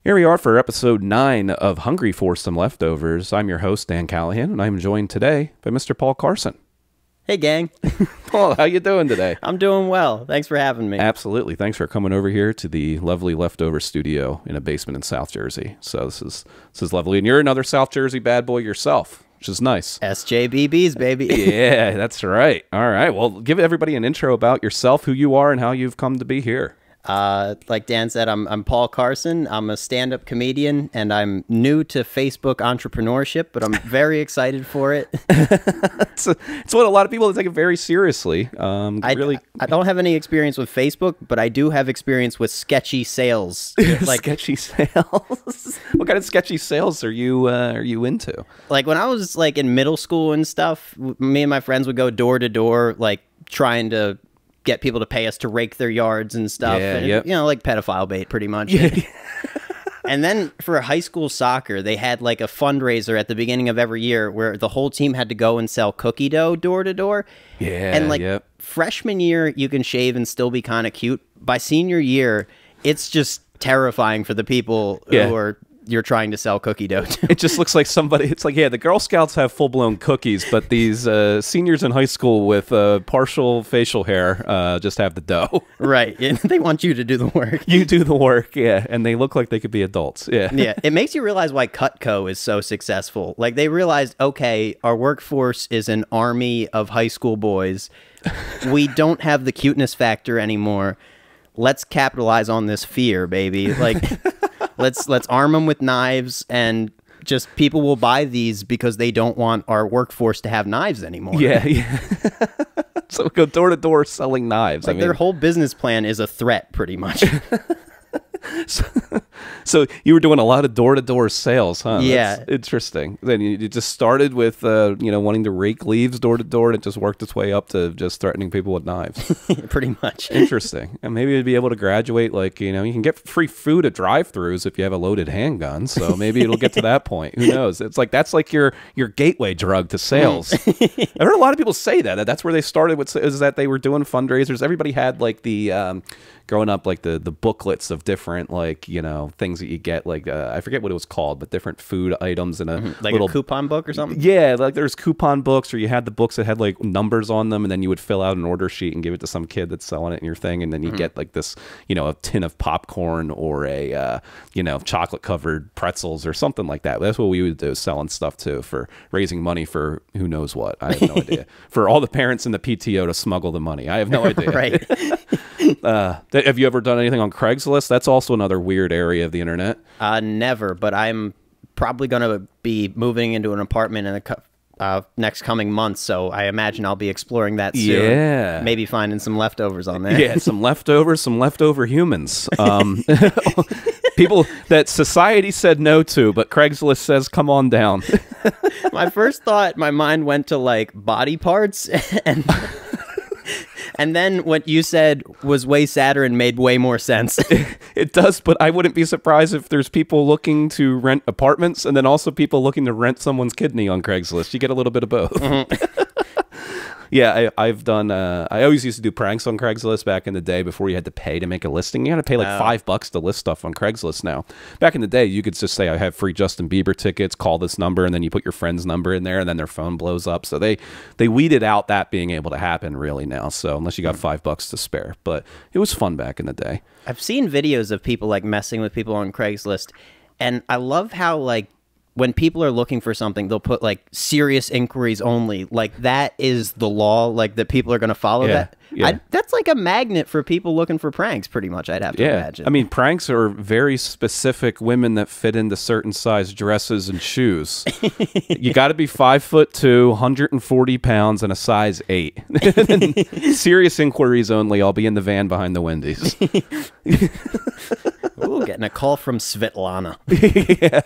Here we are for episode 9 of Hungry for Some Leftovers. I'm your host, Dan Callahan, and I'm joined today by Mr. Paul Carson. Hey, gang. Paul, how you doing today? I'm doing well. Thanks for having me. Absolutely. Thanks for coming over here to the lovely Leftover studio in a basement in South Jersey. So this is lovely. And you're another South Jersey bad boy yourself, which is nice. SJBBs, baby. Yeah, that's right. All right. Well, give everybody an intro about yourself, who you are, and how you've come to be here. Like Dan said, I'm Paul Carson. I'm a stand-up comedian, and I'm new to Facebook entrepreneurship, but I'm very excited for it. It's what a lot of people take it very seriously. I don't have any experience with Facebook, but I do have experience with sketchy sales. Like sketchy sales. What kind of sketchy sales are you into? Like when I was like in middle school and stuff, me and my friends would go door to door, like trying to get people to pay us to rake their yards and stuff. Yeah, and, yep. You know, like pedophile bait, pretty much. Yeah. And then for high school soccer, they had like a fundraiser at the beginning of every year where the whole team had to go and sell cookie dough door to door. Yeah, and like yep. Freshman year, you can shave and still be kind of cute. By senior year, it's just terrifying for the people who you're trying to sell cookie dough to. It just looks like somebody, it's like, yeah, the Girl Scouts have full-blown cookies, but these seniors in high school with partial facial hair just have the dough. Right. And they want you to do the work. You do the work, yeah, and they look like they could be adults. Yeah. Yeah. It makes you realize why Cutco is so successful. Like they realized, okay, our workforce is an army of high school boys. We don't have the cuteness factor anymore. Let's capitalize on this fear, baby. Like let's arm them with knives, and just people will buy these because they don't want our workforce to have knives anymore. Yeah, yeah. So we go door to door selling knives. Like their whole business plan is a threat, pretty much. So you were doing a lot of door-to-door sales, huh? Yeah. That's interesting. Then you just started with, wanting to rake leaves door-to-door, and it just worked its way up to just threatening people with knives. Pretty much. Interesting. And maybe you'd be able to graduate, like, you can get free food at drive-thrus if you have a loaded handgun, so maybe it'll get to that point. Who knows? It's like, that's like your gateway drug to sales. I've heard a lot of people say that. That's where they started with, is that they were doing fundraisers. Everybody had, like, the... growing up, like the booklets of different, like, things that you get, like I forget what it was called, but different food items in a like little a coupon book or something. Yeah, like there's coupon books, or you had the books that had like numbers on them, and then you would fill out an order sheet and give it to some kid that's selling it in your thing, and then you get like this, a tin of popcorn or a chocolate covered pretzels or something like that. That's what we would do, selling stuff too, for raising money for who knows what. I have no idea. For all the parents in the PTO to smuggle the money. I have no idea. Right. Have you ever done anything on Craigslist? That's also another weird area of the internet. Never, but I'm probably going to be moving into an apartment in the next coming months, so I imagine I'll be exploring that soon. Yeah. Maybe finding some leftovers on there. Yeah, some leftover humans. People that society said no to, but Craigslist says, come on down. My first thought, my mind went to like body parts, and... And then what you said was way sadder and made way more sense. It does, but I wouldn't be surprised if there's people looking to rent apartments and then also people looking to rent someone's kidney on Craigslist. You get a little bit of both. Mm-hmm. Yeah, I've done, I always used to do pranks on Craigslist back in the day before you had to pay to make a listing. You had to pay like $5 to list stuff on Craigslist now. Back in the day, you could just say, I have free Justin Bieber tickets, call this number, and then you put your friend's number in there, and then their phone blows up. So they weeded out that being able to happen really now. So unless you got $5 to spare. But it was fun back in the day. I've seen videos of people like messing with people on Craigslist, and I love how like when people are looking for something, they'll put like serious inquiries only. Like that is the law, like that people are going to follow that. Yeah. That's like a magnet for people looking for pranks, pretty much, I'd have to imagine. I mean, pranks are very specific women that fit into certain size dresses and shoes. You got to be 5'2", 140 pounds, and a size 8. Serious inquiries only. I'll be in the van behind the Wendy's. Ooh, getting a call from Svetlana. Yeah.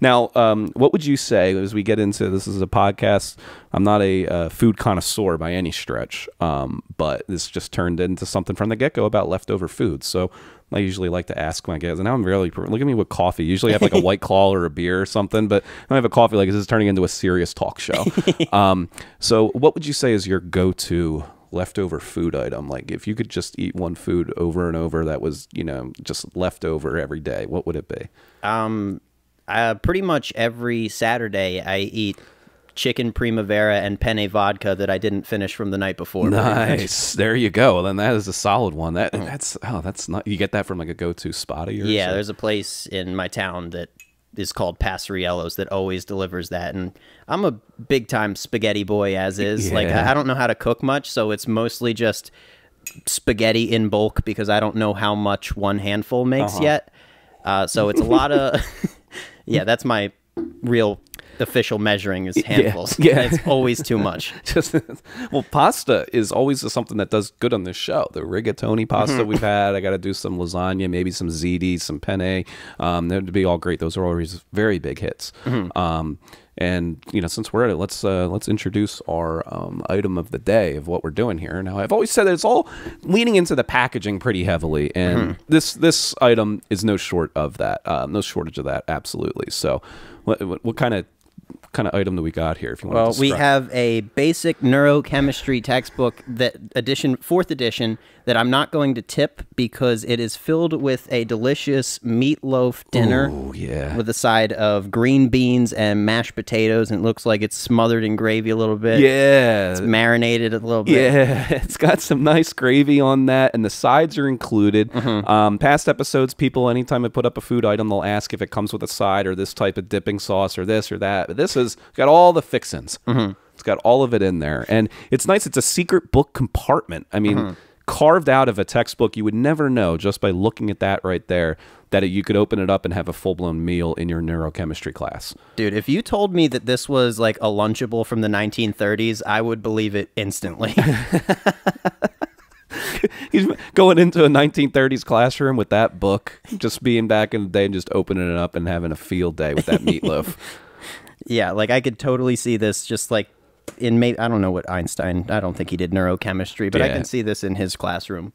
Now, what would you say as we get into this is a podcast? I'm not a food connoisseur by any stretch, but this just turned into something from the get-go about leftover food. So I usually like to ask my guests, and now I'm really, look at me with coffee. Usually I have like a White Claw or a beer or something, but when I have a coffee, like this is turning into a serious talk show. So what would you say is your go-to leftover food item? Like if you could just eat one food over and over that was, you know, just leftover every day, what would it be? Pretty much every Saturday I eat chicken primavera and penne vodka that I didn't finish from the night before. Nice. There you go. Then that is a solid one. That's not, you get that from like a go-to spot of yours? Yeah, there's a place in my town that is called Passeriello's that always delivers that. And I'm a big time spaghetti boy as is. Yeah. Like I don't know how to cook much, so it's mostly just spaghetti in bulk because I don't know how much one handful makes yet. So it's a lot of yeah, that's my real official measuring is handfuls. Yeah. It's always too much. Well, pasta is always something that does good on this show. The rigatoni pasta we've had. I got to do some lasagna, maybe some ziti, some penne. That'd be all great. Those are always very big hits. And you know, since we're at it, let's introduce our item of the day of what we're doing here. Now, I've always said that it's all leaning into the packaging pretty heavily, and this item is no short of that. No shortage of that, absolutely. So, what kind of item do we got here? If you want to describe. We have a basic neurochemistry textbook, fourth edition, that I'm not going to tip because it is filled with a delicious meatloaf dinner. Ooh, yeah. With a side of green beans and mashed potatoes, and it looks like it's smothered in gravy a little bit. Yeah. It's marinated a little bit. Yeah, it's got some nice gravy on that, and the sides are included. Past episodes, people, anytime I put up a food item, they'll ask if it comes with a side or this type of dipping sauce or this or that. But this has got all the fixins. It's got all of it in there. And it's nice. It's a secret book compartment. I mean, carved out of a textbook. You would never know just by looking at that right there that you could open it up and have a full-blown meal in your neurochemistry class. Dude, if you told me that this was like a Lunchable from the 1930s, I would believe it instantly. He's going into a 1930s classroom with that book, just being back in the day and just opening it up and having a field day with that meatloaf. Yeah, like I could totally see this just like in maybe, I don't know what Einstein, I don't think he did neurochemistry, but I can see this in his classroom.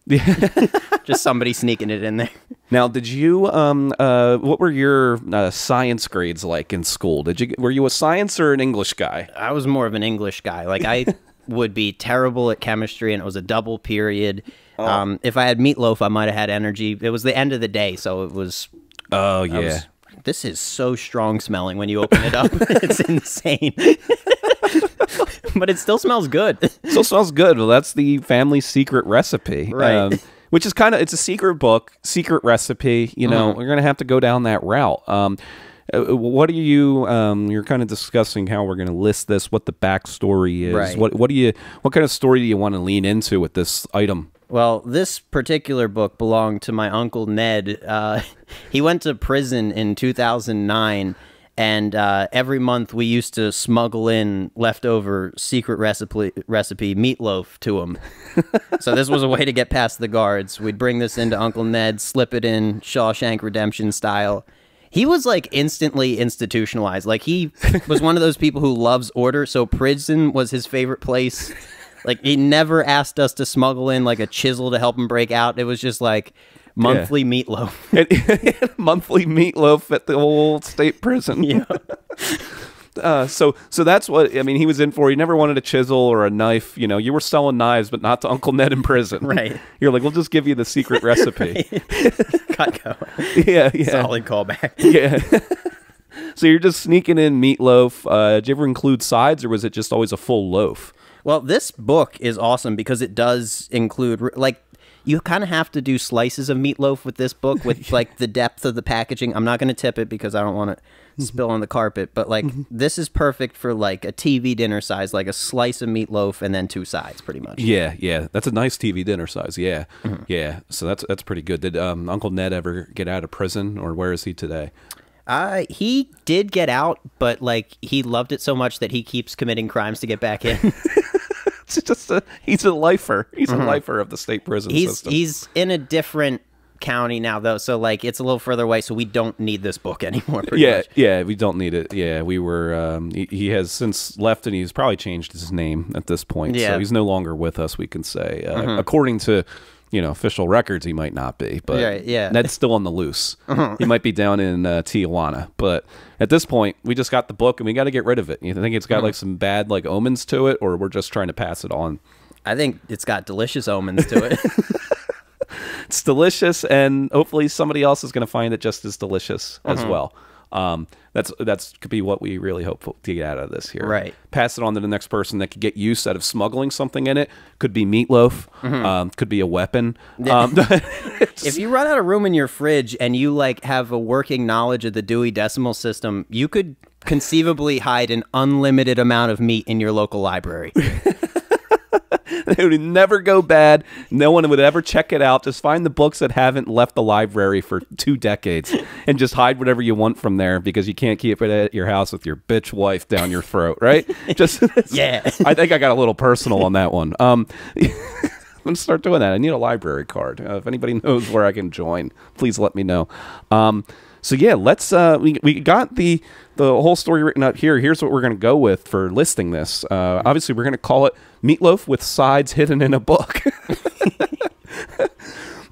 Just somebody sneaking it in there. Now, did you, what were your science grades like in school? Were you a science or an English guy? I was more of an English guy. Like I would be terrible at chemistry, and it was a double period. If I had meatloaf, I might have had energy. It was the end of the day, so it was... Oh, yeah. This is so strong smelling when you open it up. It's insane. But it still smells good. Still smells good. Well, that's the family secret recipe. Right. Which is it's a secret book, secret recipe. You know, we're going to have to go down that route. What are you, you're kind of discussing how we're going to list this, what the backstory is. Right. What kind of story do you want to lean into with this item? Well, this particular book belonged to my Uncle Ned. He went to prison in 2009, and every month we used to smuggle in leftover secret recipe meatloaf to him. So this was a way to get past the guards. We'd bring this into Uncle Ned, slip it in Shawshank Redemption style. He was like instantly institutionalized. Like he was one of those people who loves order, so prison was his favorite place. Like, he never asked us to smuggle in, like, a chisel to help him break out. It was just, like, monthly meatloaf. Monthly meatloaf at the old state prison. Yeah. So that's what, I mean, he was in for. He never wanted a chisel or a knife. You know, you were selling knives, but not to Uncle Ned in prison. Right. You're like, we'll just give you the secret recipe. Cutco. Yeah. Solid callback. Yeah. So you're just sneaking in meatloaf. Did you ever include sides, or was it just always a full loaf? Well, this book is awesome because it does include, like, you kind of have to do slices of meatloaf with this book with, like, the depth of the packaging. I'm not going to tip it because I don't want to spill on the carpet, but, like, this is perfect for, like, a TV dinner size, like a slice of meatloaf and then two sides, pretty much. Yeah. That's a nice TV dinner size, yeah. Yeah, so that's pretty good. Did Uncle Ned ever get out of prison, or where is he today? He did get out, but, like, he loved it so much that he keeps committing crimes to get back in. It's just he's a lifer. He's a lifer of the state prison system. He's in a different county now, though, so, like, it's a little further away, so we don't need this book anymore, pretty much. Yeah, we don't need it. Yeah, we were, he has since left, and he's probably changed his name at this point, so he's no longer with us, we can say. According to... official records, he might not be, but Ned's still on the loose. He might be down in Tijuana, but at this point, we just got the book and we got to get rid of it. You think it's got like some bad like omens to it, or we're just trying to pass it on? I think it's got delicious omens to it. It's delicious, and hopefully somebody else is going to find it just as delicious as well. That's could be what we really hope to get out of this here. Right. Pass it on to the next person that could get use out of smuggling something in it. Could be meatloaf. Could be a weapon. If you run out of room in your fridge and you like have a working knowledge of the Dewey Decimal System, you could conceivably hide an unlimited amount of meat in your local library. It would never go bad. No one would ever check it out. Just find the books that haven't left the library for 2 decades and just hide whatever you want from there, because you can't keep it at your house with your bitch wife down your throat, right? Just Yeah. I think I got a little personal on that one. I'm going to start doing that. I need a library card. If anybody knows where I can join, please let me know. So yeah, let's we got the whole story written out here. Here's what we're going to go with for listing this. Obviously, we're going to call it Meatloaf with Sides Hidden in a Book.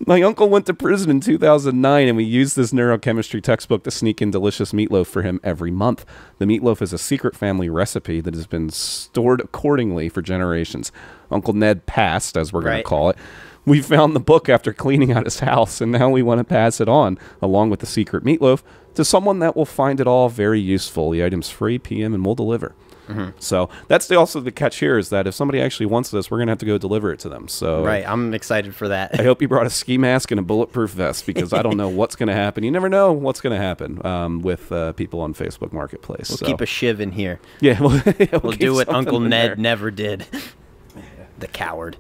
My uncle went to prison in 2009, and we used this neurochemistry textbook to sneak in delicious meatloaf for him every month. The meatloaf is a secret family recipe that has been stored accordingly for generations. Uncle Ned passed, as we're going to call it. We found the book after cleaning out his house, and now we want to pass it on, along with the secret meatloaf, to someone that will find it all very useful. The item's free, PM, and we'll deliver. So that's also the catch here, is that if somebody actually wants this, we're going to have to go deliver it to them. So Right, I'm excited for that. I hope you brought a ski mask and a bulletproof vest, because I don't know what's going to happen. You never know what's going to happen with people on Facebook Marketplace. We'll keep a shiv in here. Yeah, we'll do what Uncle Ned never did. The coward.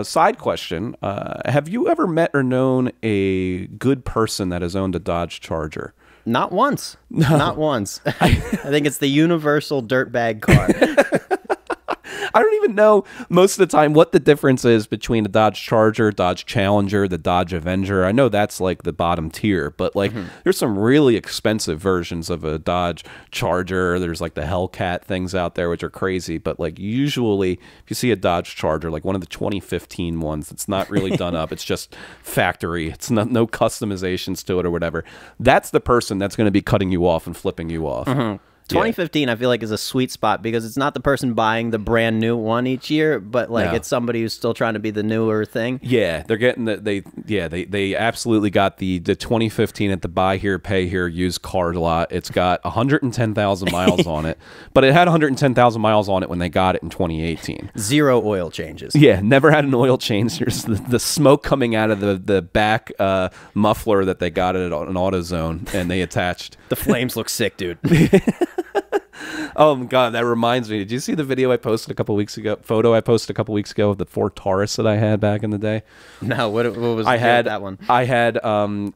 Side question, have you ever met or known a good person that has owned a Dodge Charger? Not once. No. Not once. I think it's the universal dirtbag car. I don't even know most of the time what the difference is between a Dodge Charger, Dodge Challenger, the Dodge Avenger. I know that's like the bottom tier, but like there's some really expensive versions of a Dodge Charger. There's like the Hellcat things out there, which are crazy. But like usually if you see a Dodge Charger, like one of the 2015 ones, it's not really done up. It's just factory. It's not, no customizations to it or whatever. That's the person that's going to be cutting you off and flipping you off. 2015, I feel like, is a sweet spot, because it's not the person buying the brand new one each year, but like it's somebody who's still trying to be the newer thing. Yeah, they're getting they absolutely got the 2015 at the buy here, pay here used car lot. It's got 110,000 miles on it, but it had 110,000 miles on it when they got it in 2018. 0 oil changes. Yeah, never had an oil change. There's the smoke coming out of the back muffler that they got it at an AutoZone, and they attached. The flames look sick, dude. Oh my God, that reminds me. Did you see the video I posted a couple weeks ago? Photo I posted a couple weeks ago of the Ford Taurus that I had back in the day. No, what was that one? I had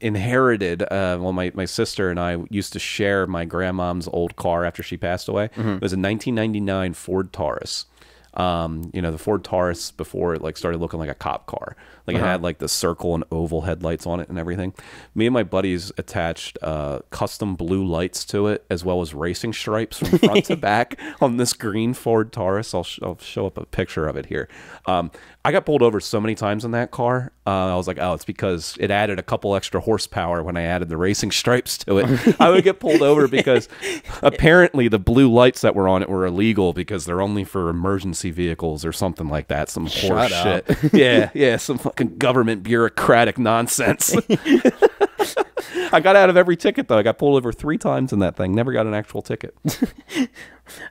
inherited. Well, my sister and I used to share my grandmom's old car after she passed away. It was a 1999 Ford Taurus. You know, the Ford Taurus before it like started looking like a cop car. Like it had like the circle and oval headlights on it and everything. Me and my buddies attached custom blue lights to it, as well as racing stripes from front to back on this green Ford Taurus. I'll show up a picture of it here. I got pulled over so many times in that car. I was like, oh, it's because it added a couple extra horsepower when I added the racing stripes to it. I would get pulled over because apparently the blue lights that were on it were illegal, because they're only for emergency vehicles or something like that. Some horse shit. Yeah, some fucking government bureaucratic nonsense. I got out of every ticket, though. I got pulled over 3 times in that thing. Never got an actual ticket.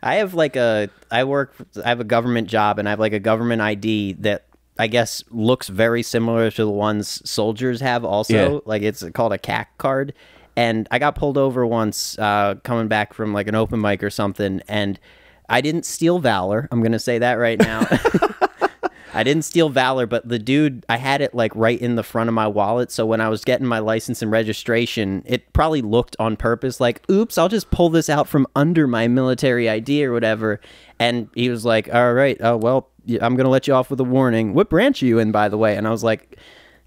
I have a government job, and I have like a government ID that I guess looks very similar to the ones soldiers have also. Yeah. Like it's called a CAC card. And I got pulled over once coming back from like an open mic or something, and I didn't steal Valor. I'm going to say that right now. I didn't steal Valor, but the dude, I had it like right in the front of my wallet. So when I was getting my license and registration, it probably looked on purpose like, oops, I'll just pull this out from under my military ID or whatever. And he was like, all right, well, I'm going to let you off with a warning. What branch are you in, by the way? And I was like,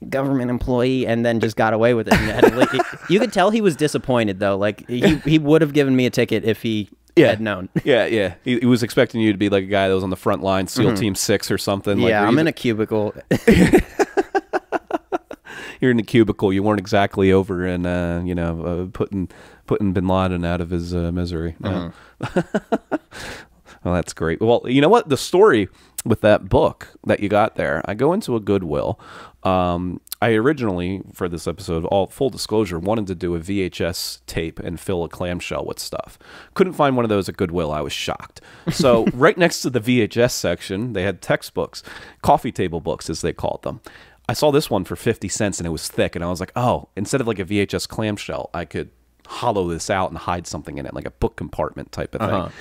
government employee, and then just got away with it. And you could tell he was disappointed, though. Like he would have given me a ticket if he had known. Yeah. He was expecting you to be like a guy that was on the front line, SEAL Team 6 or something. Yeah, I'm in a cubicle. You're in a cubicle. You weren't exactly over in, putting Bin Laden out of his misery. No. Well, that's great. Well, you know what? The story with that book that you got there. I go into a Goodwill. I originally, for this episode, all full disclosure, wanted to do a VHS tape and fill a clamshell with stuff. Couldn't find one of those at Goodwill. I was shocked. So right next to the VHS section, they had textbooks, coffee table books, as they called them. I saw this one for 50 cents, and it was thick, and I was like, oh, instead of like a VHS clamshell, I could hollow this out and hide something in it, like a book compartment type of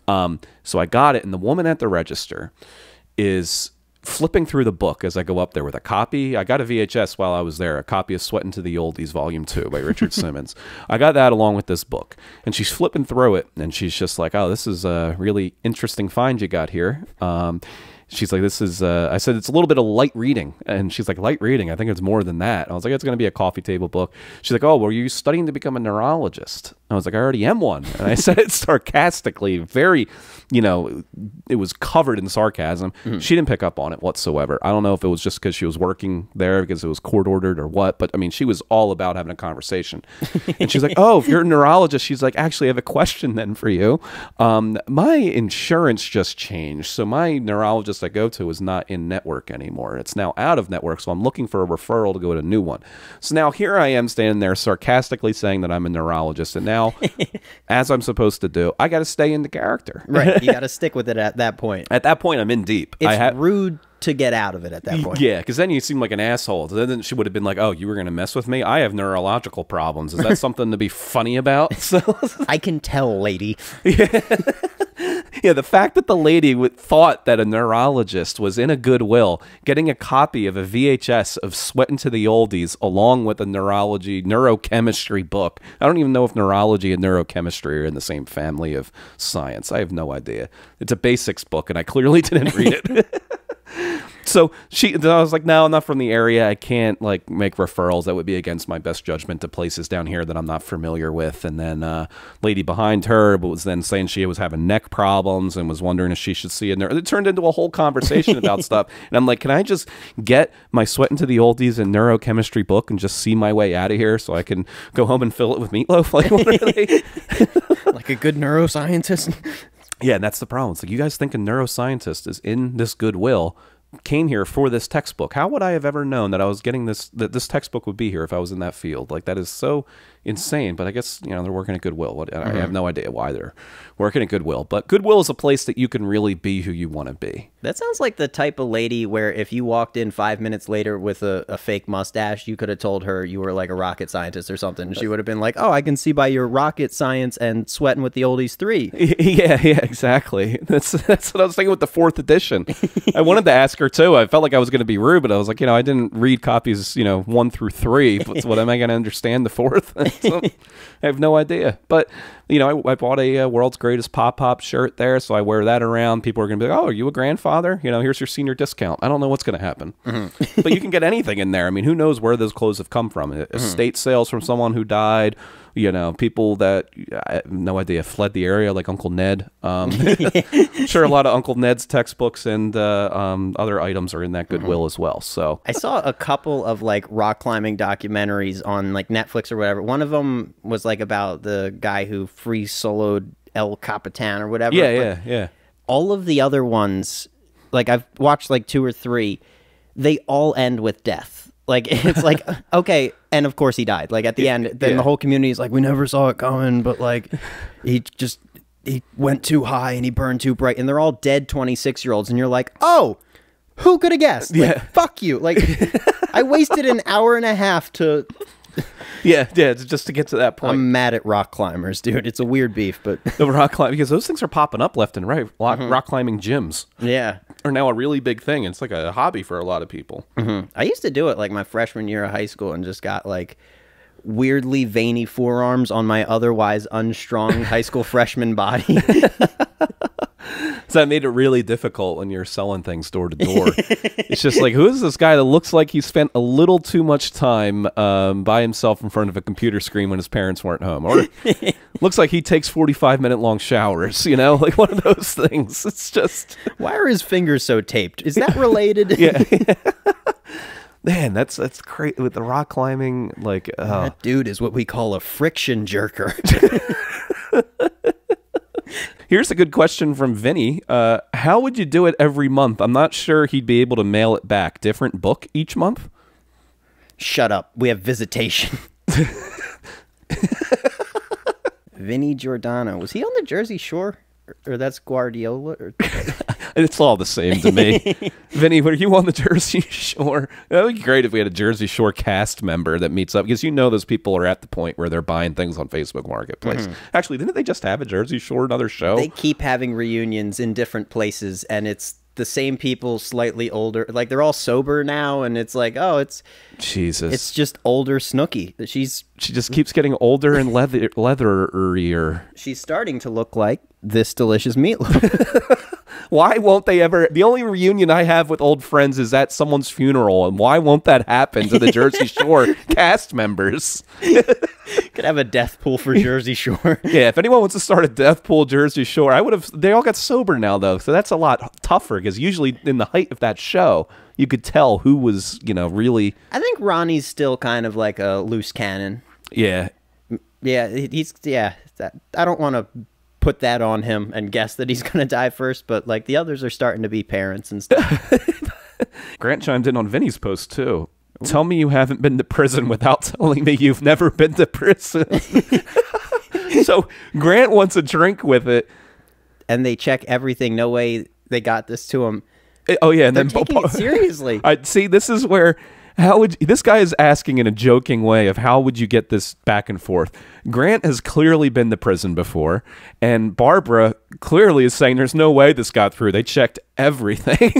thing. So I got it, and the woman at the register is flipping through the book as I go up there with a copy. I got a VHS while I was there, a copy of Sweatin' to the Oldies, Volume 2 by Richard Simmons. I got that along with this book. And she's flipping through it, and she's just like, oh, this is a really interesting find you got here. She's like, this is, I said, it's a little bit of light reading. And she's like, light reading? I think it's more than that. I was like, it's going to be a coffee table book. She's like, oh, were you studying to become a neurologist? I was like, I already am one. And I said it sarcastically, very, you know, it was covered in sarcasm. She didn't pick up on it whatsoever. I don't know if it was just because she was working there because it was court ordered or what, but I mean, she was all about having a conversation. And she's like, oh, if you're a neurologist, she's like, actually, I have a question then for you. My insurance just changed. So my neurologist I go to is not in network anymore. It's now out of network. So I'm looking for a referral to go to a new one. So now here I am standing there sarcastically saying that I'm a neurologist. And now, as I'm supposed to do, I got to stay in the character. Right. You got to stick with it at that point. At that point, I'm in deep. It's rude to get out of it at that point. Yeah, because then you seem like an asshole. Then she would have been like, oh, you were going to mess with me? I have neurological problems. Is that something to be funny about? So I can tell, lady. Yeah, the fact that the lady thought that a neurologist was in a Goodwill getting a copy of a VHS of Sweatin' to the Oldies along with a neurochemistry book. I don't even know if neurology and neurochemistry are in the same family of science. I have no idea. It's a basics book, and I clearly didn't read it. So I was like, no, I'm not from the area. I can't like make referrals. That would be against my best judgment to places down here that I'm not familiar with. And then lady behind her was then saying she was having neck problems and was wondering if she should see a nurse. It turned into a whole conversation about stuff. And I'm like, can I just get my Sweatin' to the Oldies and neurochemistry book and just see my way out of here so I can go home and fill it with Meatloaf? Like, what are they? Like a good neuroscientist? Yeah, and that's the problem. It's like, you guys think a neuroscientist is in this Goodwill, came here for this textbook. How would I have ever known that I was getting this, that this textbook would be here if I was in that field? Like, that is so insane. But I guess, you know, they're working at Goodwill. I have no idea why they're working at Goodwill. But Goodwill is a place that you can really be who you want to be. That sounds like the type of lady where if you walked in 5 minutes later with a fake mustache, you could have told her you were like a rocket scientist or something. And she would have been like, oh, I can see by your rocket science and Sweatin' with the Oldies 3. Yeah, exactly. That's what I was thinking with the 4th edition. I wanted to ask her too. I felt like I was going to be rude, but I was like, you know, I didn't read copies, you know, 1 through 3. But what am I going to understand the 4th? So, I have no idea. But, you know, I bought a World's Greatest Pop shirt there, so I wear that around. People are going to be like, oh, are you a grandfather? You know, here's your senior discount. I don't know what's going to happen. But you can get anything in there. I mean, who knows where those clothes have come from? Estate sales from someone who died, you know, people that, I have no idea, fled the area, like Uncle Ned. I'm sure a lot of Uncle Ned's textbooks and other items are in that Goodwill as well. So I saw a couple of like rock climbing documentaries on like Netflix or whatever. One of them was like about the guy who free soloed El Capitan or whatever. Yeah. All of the other ones, like I've watched like 2 or 3, they all end with death. Like, it's like, okay, and of course he died. Like, at the end, then the whole community is like, we never saw it coming, but, like, he went too high and he burned too bright. And they're all dead 26-year-olds, and you're like, oh, who could have guessed? Like, fuck you. Like, I wasted an hour and a half to... Yeah, just to get to that point. I'm mad at rock climbers, dude. It's a weird beef, but... The rock climbing, because those things are popping up left and right. Rock climbing gyms. Yeah. Are now a really big thing. It's like a hobby for a lot of people. I used to do it like my freshman year of high school and just got like weirdly veiny forearms on my otherwise unstrong high school freshman body. So that made it really difficult when you're selling things door to door. It's just like, who is this guy that looks like he spent a little too much time by himself in front of a computer screen when his parents weren't home? Or looks like he takes 45-minute long showers, you know? Like one of those things. It's just... Why are his fingers so taped? Is that related? Yeah. Man, that's great with the rock climbing. Like, that dude is what we call a friction jerker. Here's a good question from Vinny. How would you do it every month? I'm not sure he'd be able to mail it back. Different book each month? Shut up. We have visitation. Vinny Giordano. Was he on the Jersey Shore? Or that's Guardiola? Or... It's all the same to me. Vinny, were you on the Jersey Shore? That would be great if we had a Jersey Shore cast member that meets up, because you know those people are at the point where they're buying things on Facebook Marketplace. Actually, didn't they just have a Jersey Shore, another show? They keep having reunions in different places, and it's the same people, slightly older. Like, they're all sober now, and it's like, oh, it's... Jesus. It's just older Snooki. She just keeps getting older and leatherier. She's starting to look like this delicious Meatloaf. Why won't they ever... The only reunion I have with old friends is at someone's funeral, and why won't that happen to the Jersey Shore cast members? Could have a death pool for Jersey Shore. Yeah, if anyone wants to start a death pool Jersey Shore, I would have... They all got sober now, though, so that's a lot tougher, because usually in the height of that show, you could tell who was, you know, really... I think Ronnie's still kind of like a loose cannon. Yeah. Yeah, he's... Yeah, I don't want to put that on him and guess that he's going to die first, but like the others are starting to be parents and stuff. Grant chimed in on Vinny's post too. Ooh. Tell me you haven't been to prison without telling me you've never been to prison. So Grant wants a drink with it. And they check everything. No way they got this to him. Oh yeah, and they're then taking it seriously. I see. This is where this guy is asking in a joking way of how would you get this back and forth. Grant has clearly been to prison before, and Barbara clearly is saying there's no way this got through. They checked everything.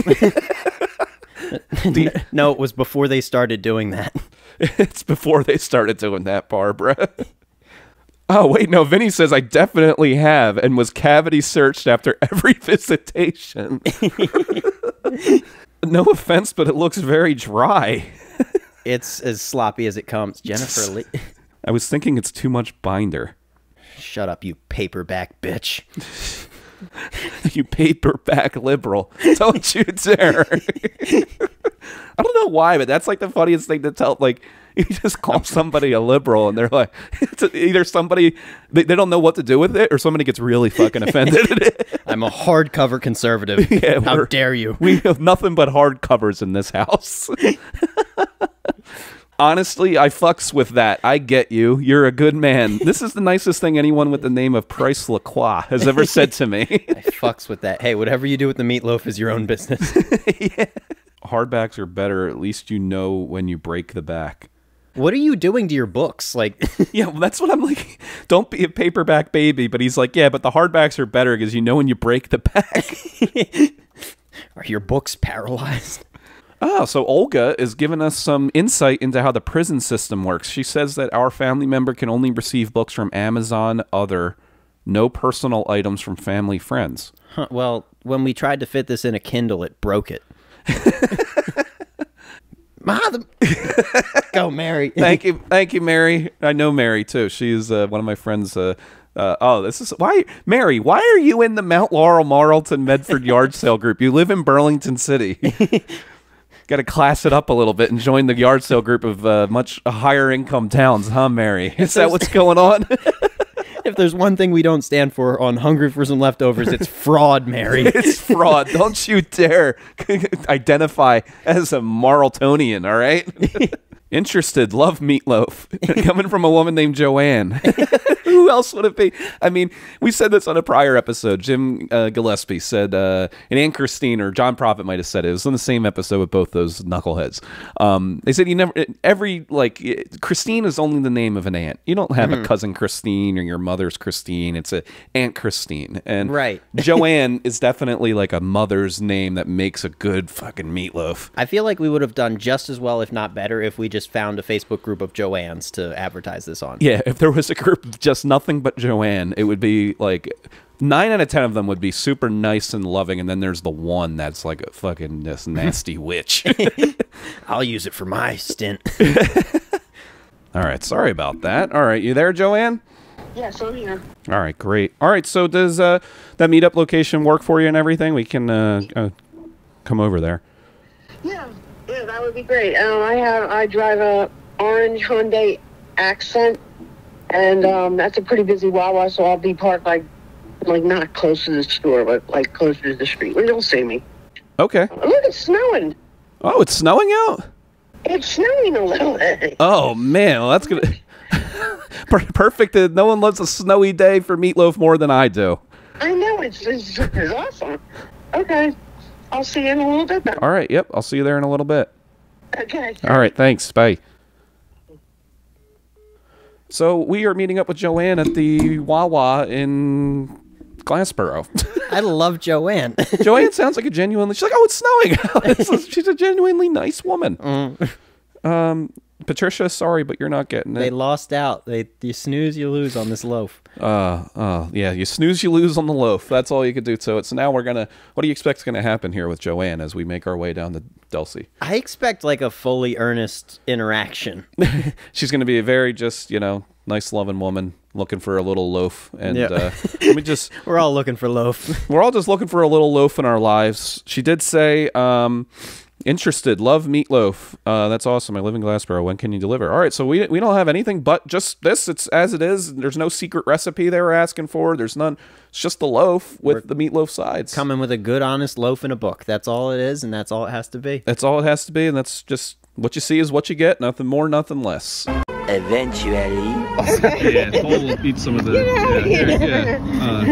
No, it was before they started doing that. It's before they started doing that, Barbara. Oh, wait, no, Vinny says, I definitely have, and was cavity searched after every visitation. No offense, but it looks very dry. It's as sloppy as it comes. Jennifer Lee. I was thinking it's too much binder. Shut up, you paperback bitch. You paperback liberal. Don't you dare. I don't know why, but that's like the funniest thing to tell. Like, you just call somebody a liberal and they're like, it's either somebody, they don't know what to do with it, or somebody gets really fucking offended. I'm a hardcover conservative. Yeah, how dare you? We have nothing but hardcovers in this house. Honestly, I fucks with that. I get you. You're a good man. This is the nicest thing anyone with the name of Price Lacroix has ever said to me. I fucks with that. Hey, whatever you do with the meatloaf is your own business. Yeah. Hardbacks are better. At least you know when you break the back. What are you doing to your books? Like, yeah, well, that's what I'm like. Don't be a paperback baby. But he's like, yeah, but the hardbacks are better because you know when you break the back. Are your books paralyzed? Oh, so Olga is giving us some insight into how the prison system works. She says that our family member can only receive books from Amazon, no personal items from family friends. Huh, well, when we tried to fit this in a Kindle, it broke it. Go, Mary. Thank you, Mary. I know Mary too. She's one of my friends. This is why, Mary. Why are you in the Mount Laurel, Marlton, Medford yard sale group? You live in Burlington City. Got to class it up a little bit and join the yard sale group of much higher income towns, huh, Mary? Is that what's going on? If there's one thing we don't stand for on Hungry for Some Leftovers, it's fraud, Mary. It's fraud. Don't you dare identify as a Marltonian, all right? Interested, love Meatloaf. Coming from a woman named Joanne. Who else would it be? I mean, we said this on a prior episode. Jim Gillespie said, and Aunt Christine or John Prophet might have said it. It was on the same episode with both those knuckleheads. They said Christine is only the name of an aunt. You don't have a cousin Christine or your mother's Christine. It's a Aunt Christine. And right. Joanne is definitely like a mother's name that makes a good fucking meatloaf. I feel like we would have done just as well, if not better, if we just found a Facebook group of Joannes to advertise this on. Yeah, if there was a group of just nothing but Joanne, it would be like 9 out of 10 of them would be super nice and loving, and then there's the one that's like a fucking this nasty witch. I'll use it for my stint. All right, sorry about that. All right, you there, Joanne? Yes, I'm here. All right, great. All right, so does that meetup location work for you and everything? We can come over there. Yeah, that would be great. I drive a orange Hyundai Accent, and that's a pretty busy Wawa, so I'll be parked like like not close to the store, but like closer to the street where you'll see me. Okay. Oh, look, it's snowing. Oh, it's snowing out? It's snowing a little bit. Oh, man. Well, that's good. Perfect. No one loves a snowy day for Meatloaf more than I do. I know, it's awesome. Okay. I'll see you in a little bit then. All right. Yep. I'll see you there in a little bit. Okay. All right. Thanks. Bye. So we are meeting up with Joanne at the Wawa in Glassboro. I love Joanne. Joanne sounds like a genuinely... She's like, oh, it's snowing. She's a genuinely nice woman. Patricia, sorry, but you're not getting it. They lost out. You snooze, you lose on this loaf. Yeah, you snooze, you lose on the loaf. That's all you could do to it. So now we're going to... What do you expect is going to happen here with Joanne as we make our way down to Delsey? I expect like a fully earnest interaction. She's going to be a very just, nice, loving woman looking for a little loaf. And let me just... We're all looking for loaf. We're all just looking for a little loaf in our lives. She did say... Interested, love Meatloaf. That's awesome. I live in Glassboro. When can you deliver? All right, so we don't have anything but just this. It's as it is. There's no secret recipe they were asking for. There's none. It's just the loaf with the meatloaf sides. Coming with a good, honest loaf in a book. That's all it is, and that's all it has to be. That's all it has to be, and that's just what you see is what you get. Nothing more, nothing less. Eventually. Yeah, Paul will eat some of the...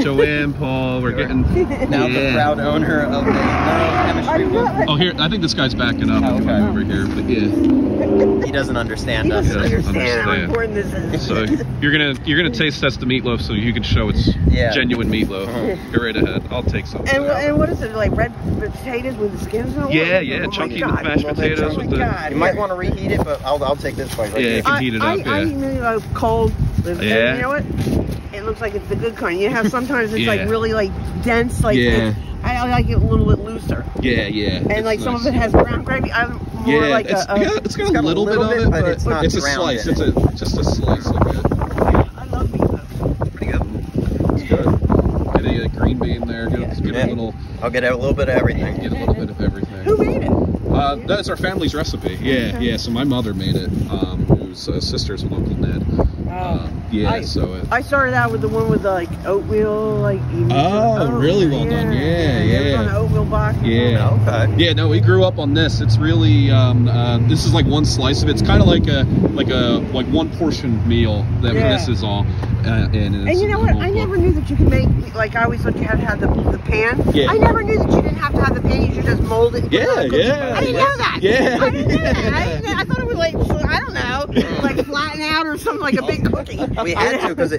Joanne, Paul, we're getting... Now the proud owner of the chemistry book. Oh, here, I think this guy's backing up over here, but yeah. He doesn't understand us. He doesn't understand how important this is. So you're gonna taste test the meatloaf so you can show it's genuine meatloaf. Go right ahead. I'll take some. And what is it, like red potatoes with the skins and all? Yeah, chunky mashed potatoes with the... You might want to reheat it, but I'll take this bite right Yeah, you can heat it up, I eat meatloaf cold. And Yeah. you know what? It looks like it's the good kind. You have sometimes it's Yeah. like really like dense, like I like it a little bit looser. Yeah. And like some of it has brown gravy. I'm more like it's got a little bit of it, but it's not it's a slice. It's just a slice of it. I love meatloaf. Pretty good. It's good. Get a green bean there. Get a little. I'll get a little bit of everything. Get a little bit of everything. Who made it? That's our family's recipe. Yeah. So my mother made it. Who's sisters with Uncle Ned. I started out with the one with like oatmeal, like. Really well done. Yeah. On the oatmeal box. Yeah. Okay. Yeah. No, we grew up on this. It's really this is like one slice of it. It's kind of like one portion meal that this is all. And you know what? I never knew that you could make, like, I always thought you had to have the pan. Yeah. I never knew that you didn't have to have the pan. You should just mold it. Yeah. I didn't know that. Yeah. I didn't know that. I thought it was like, I don't know, like flatten out or something, like a big cookie. We had to because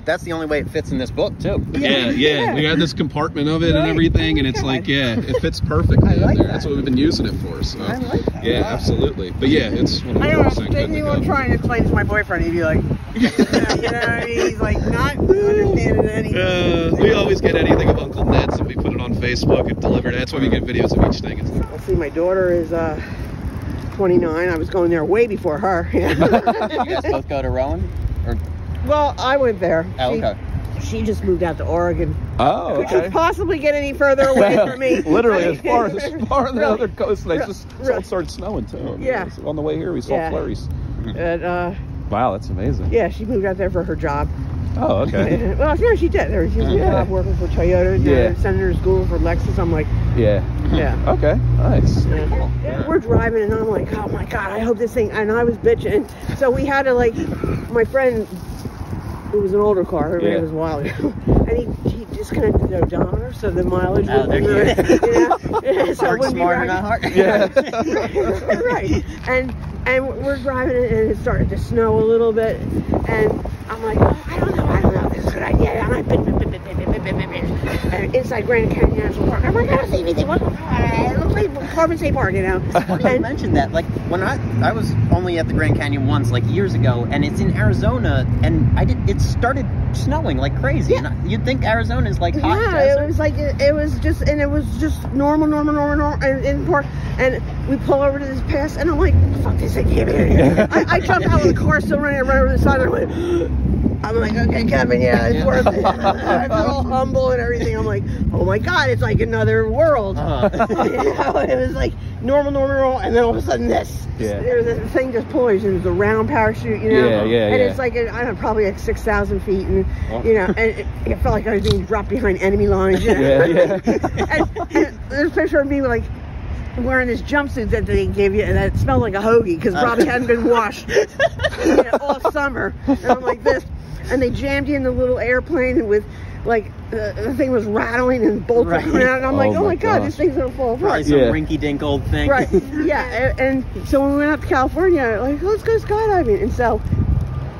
that's the only way it fits in this book too. Yeah. We had this compartment of it and everything, and it's like, it fits perfectly in there. That's what we've been using it for. So I like that. Yeah, absolutely. But yeah, it's 100% I don't know. good Didn't to even go. try and explain to my boyfriend. He'd be like, you know what I mean? He's like, not understanding anything. We always get anything of Uncle Ned's and we put it on Facebook and deliver it. That's why we get videos of each thing. Let's see, my daughter is 29. I was going there way before her. You guys both go to Rowan? Well, I went there. Oh, okay. She just moved out to Oregon. Oh, Could you possibly get any further away from me? Literally, as far as on the other coast, and it really. started snowing too. Yeah. On the way here, we saw flurries. And, Wow, that's amazing. yeah, she moved out there for her job. Oh, okay. Well, no, she did. She was job working for Toyota. Sending her to school for Lexus. I'm like, Yeah. Okay. Nice. We're driving, and I'm like, oh my god, I hope this thing. And I was bitching. So we had to my friend. It was an older car. It was a while ago, and he disconnected the odometer, so the mileage would be so Hard, smart, not hard. Right. And we're driving it, and it started to snow a little bit, and I'm like, oh, I don't know if this is a good idea. And I and inside Grand Canyon National Park, I'm like, I don't see anything. What? It looks like Carbon State Park, you know. Funny you mentioned that. Like when I was only at the Grand Canyon once, like years ago, and it's in Arizona, and it started snowing like crazy. Yeah. And you'd think Arizona is like hot Yeah, desert. it was like it was just normal, and in the park, and we pull over to this pass, and I'm like, fuck this thing, I jumped out of the car, still running around over the side, and I went. I'm like, okay, Kevin, it's worth it. I feel all humble and everything. I'm like, oh my god, it's like another world. it was like normal, and then all of a sudden this. Yeah. There's a thing just pulls, and it's a round parachute, you know. Yeah. And it's like I don't know, probably like 6,000 feet, and you know, and it felt like I was being dropped behind enemy lines. You know? Yeah. and there's a picture of me with like wearing this jumpsuit that they gave you, and that smelled like a hoagie because probably hadn't been washed all summer. And I'm like this, and they jammed you in the little airplane with. Like the thing was rattling and bolts coming out, and I'm like, oh my god, this thing's gonna fall apart. Probably some rinky-dink old thing. Right. Yeah. And so when we went up to California, like, let's go skydiving. And so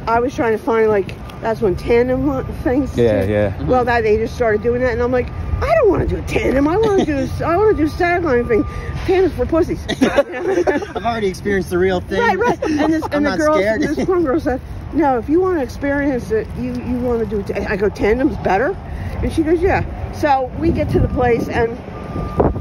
I was trying to find like that's when tandem things. Yeah. Well, that they just started doing that, and I'm like, I don't want to do a tandem. I want to do satellite thing. Tandem's for pussies. I've already experienced the real thing. Right. And this I'm the not girl, scared. this one girl said, no, if you want to experience it, you want to do it. I go, tandem's better? And she goes, yeah. So we get to the place, and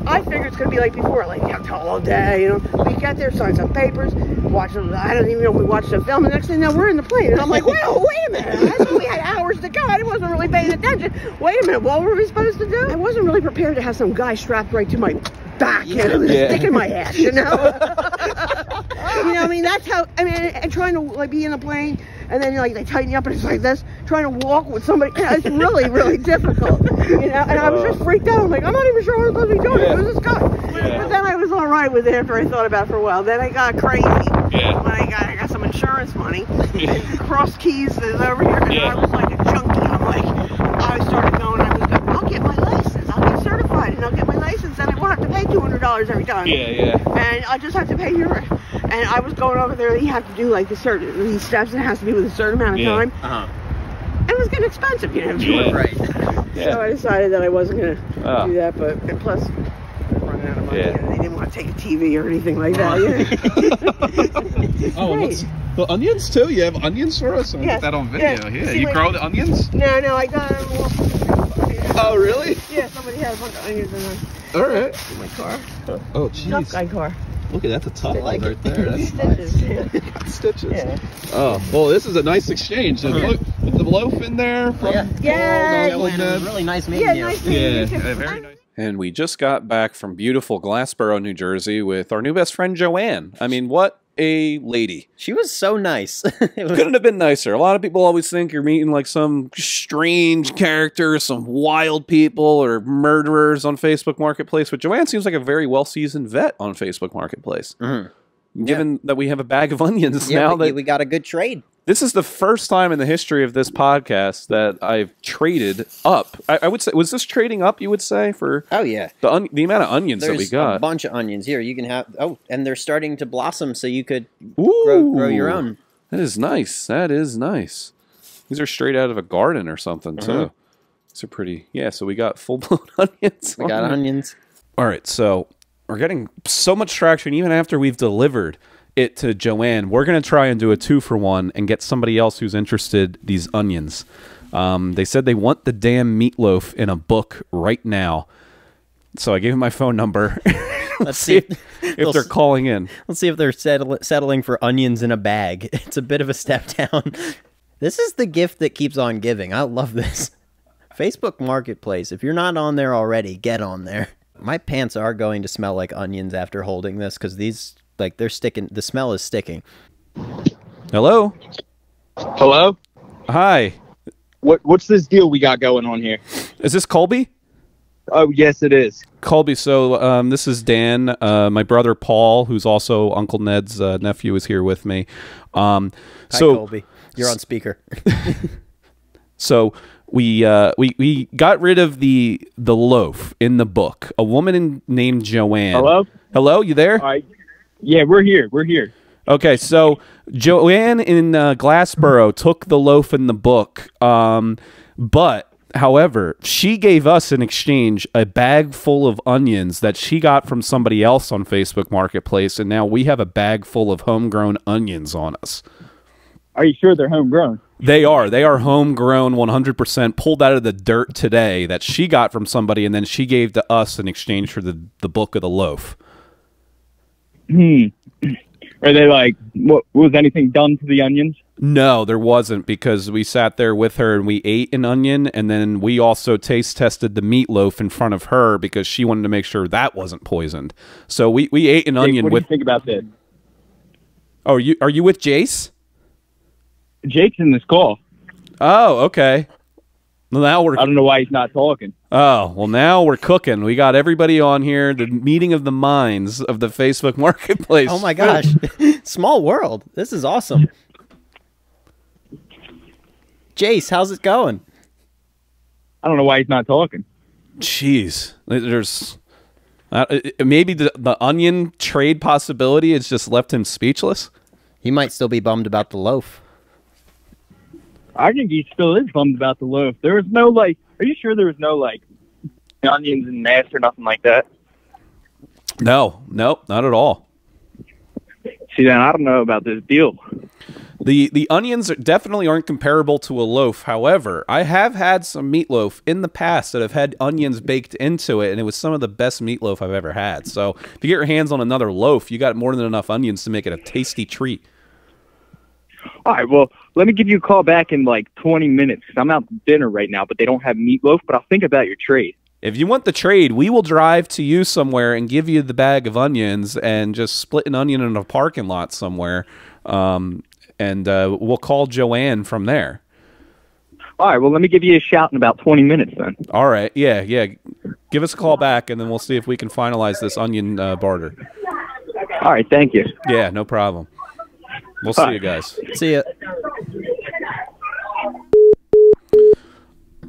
I figure it's going to be like before, like, you have all day, you know. We get there, sign some papers, watch them. I don't even know if we watched the film. The next thing, we're in the plane. And I'm like, well, wait a minute. I thought we had hours to go. I wasn't really paying attention. Wait a minute. What were we supposed to do? I wasn't really prepared to have some guy strapped right to my back and sticking my ass, you know. You know, I mean, that's how. I mean, and trying to like be in a plane, and then like they tighten you up, and it's like this. Trying to walk with somebody, it's really difficult, you know. And I was just freaked out. I'm like, I'm not even sure what I'm supposed to be doing. Who's this guy? But then I was all right with it after I thought about it for a while. Then I got crazy. Yeah. When I got some insurance money. And Cross Keys is over here, and I was like a junkie. I'm like, I started going. I'll get my license. I'll get certified, and I'll get my license, and I won't have to pay $200 every time. Yeah. And I just have to pay your. And I was going over there. You have to do like these steps. It has to be with a certain amount of time. And it was getting expensive, you know. Right. So I decided that I wasn't going to do that. But and plus, I'm running out of money. And they didn't want to take a TV or anything like that. You know? What's the onions too? You have onions for us? Yes. Get that on video. Yeah. See, You like, grow the onions? No, I got them. Oh, really? Yeah, somebody had a bunch of onions in All right. my car. Oh, Tough jeez. guy car. Look at that. That's a tough Like one right there. That's stitches. nice. Stitches. Yeah. Oh, well, this is a nice exchange. Look, with the loaf in there. From Yeah. all It was really nice meeting Yeah, you. nice meeting you. Yeah, very nice. And we just got back from beautiful Glassboro, New Jersey with our new best friend, Joanne. I mean, what a lady. She was so nice. Couldn't have been nicer. A lot of people always think you're meeting like some strange character, some wild people or murderers on Facebook Marketplace, but Joanne seems like a very well-seasoned vet on Facebook Marketplace. Given that we have a bag of onions now. That we got a good trade. this is the first time in the history of this podcast that I've traded up. I would say, was this trading up, you would say, for Oh, yeah. the amount of onions that we There's got? a bunch of onions here. You can have... Oh, and they're starting to blossom, so you could Ooh. grow your own. That is nice. That is nice. These are straight out of a garden or something, too. These are pretty... Yeah, so we got full-blown onions. We got onions. All right, so we're getting so much traction even after we've delivered it to Joanne. We're going to try and do a 2-for-1 and get somebody else who's interested these onions. They said they want the damn Meatloaf in a book right now. So I gave him my phone number. Let's see if they're calling in. Let's see if they're settling for onions in a bag. It's a bit of a step down. This is the gift that keeps on giving. I love this. Facebook Marketplace. If you're not on there already, get on there. My pants are going to smell like onions after holding this because these, like, they're sticking. The smell is sticking. Hello? Hello? Hi. What's this deal we got going on here? Is this Colby? Oh, yes, it is. Colby, so this is Dan. My brother Paul, who's also Uncle Ned's nephew, is here with me. Hi, Colby. You're on speaker. So we got rid of the loaf in the book. A woman named Joanne. Hello? Hello, you there? All right. Yeah, we're here. We're here. Okay, so Joanne in Glassboro took the loaf in the book, but however, she gave us in exchange a bag full of onions that she got from somebody else on Facebook Marketplace, and now we have a bag full of homegrown onions on us. Are you sure they're homegrown? They are. They are homegrown, 100%, pulled out of the dirt today that she got from somebody, and then she gave to us in exchange for the book of the loaf. Are they like, what was anything done to the onions? No, there wasn't, because we sat there with her and we ate an onion, and then we also taste tested the meatloaf in front of her because she wanted to make sure that wasn't poisoned. So we ate an onion What with. do you think about this? Oh, are you with Jace? Jake's in this call. Oh, okay. Well, now we're. I don't know why he's not talking. Oh, well, now we're cooking. We got everybody on here. The meeting of the minds of the Facebook Marketplace. Oh my gosh. Small world. This is awesome. Jace, how's it going? I don't know why he's not talking. Jeez, there's maybe the onion trade possibility has just left him speechless. He might still be bummed about the loaf. I think he still is bummed about the loaf. There was no, like, are you sure there was no, like, onions and mash or nothing like that? No, not at all. See, then I don't know about this deal. The onions definitely aren't comparable to a loaf. However, I have had some meatloaf in the past that have had onions baked into it, and it was some of the best meatloaf I've ever had. So if you get your hands on another loaf, you got more than enough onions to make it a tasty treat. All right, well, let me give you a call back in, like, 20 minutes, because I'm out to dinner right now, but they don't have meatloaf, but I'll think about your trade. If you want the trade, we will drive to you somewhere and give you the bag of onions and just split an onion in a parking lot somewhere. And we'll call Joanne from there. All right, well, let me give you a shout in about 20 minutes then. All right, yeah. Give us a call back, and then we'll see if we can finalize this onion barter. All right, thank you. Yeah, no problem. We'll see you guys. See ya.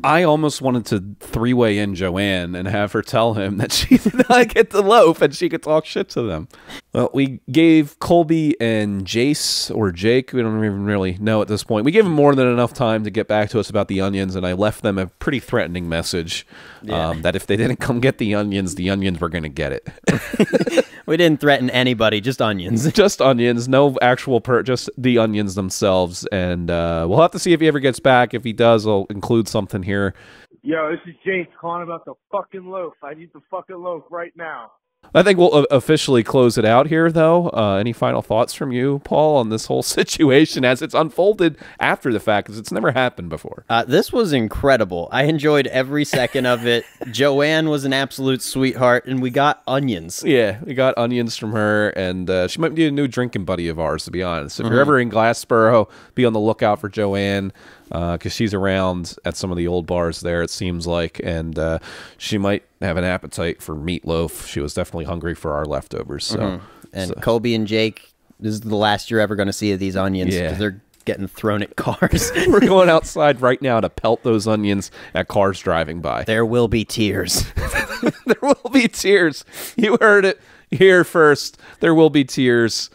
I almost wanted to three-way in Joanne and have her tell him that she did not get the loaf and she could talk shit to them. Well, we gave Colby and Jace, or Jake, we don't even really know at this point. We gave them more than enough time to get back to us about the onions, and I left them a pretty threatening message that if they didn't come get the onions were going to get it. We didn't threaten anybody, just onions. Just onions, no actual just the onions themselves. And we'll have to see if he ever gets back. If he does, I'll include something here. Yo, this is James calling about the fucking loaf. I need the fucking loaf right now. I think we'll officially close it out here, though. Any final thoughts from you, Paul, on this whole situation as it's unfolded after the fact, because it's never happened before? This was incredible. I enjoyed every second of it. Joanne was an absolute sweetheart, and we got onions. Yeah, we got onions from her, and she might be a new drinking buddy of ours, to be honest. If you're ever in Glassboro, be on the lookout for Joanne, because she's around at some of the old bars there, it seems like, and she might have an appetite for meatloaf. She was definitely hungry for our leftovers. So, And Colby and Jake, this is the last you're ever going to see of these onions, because they're getting thrown at cars. We're going outside right now to pelt those onions at cars driving by. There will be tears. There will be tears. You heard it here first. There will be tears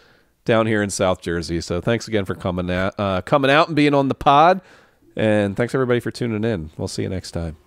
down here in South Jersey. So thanks again for coming out and being on the pod. And thanks everybody for tuning in. We'll see you next time.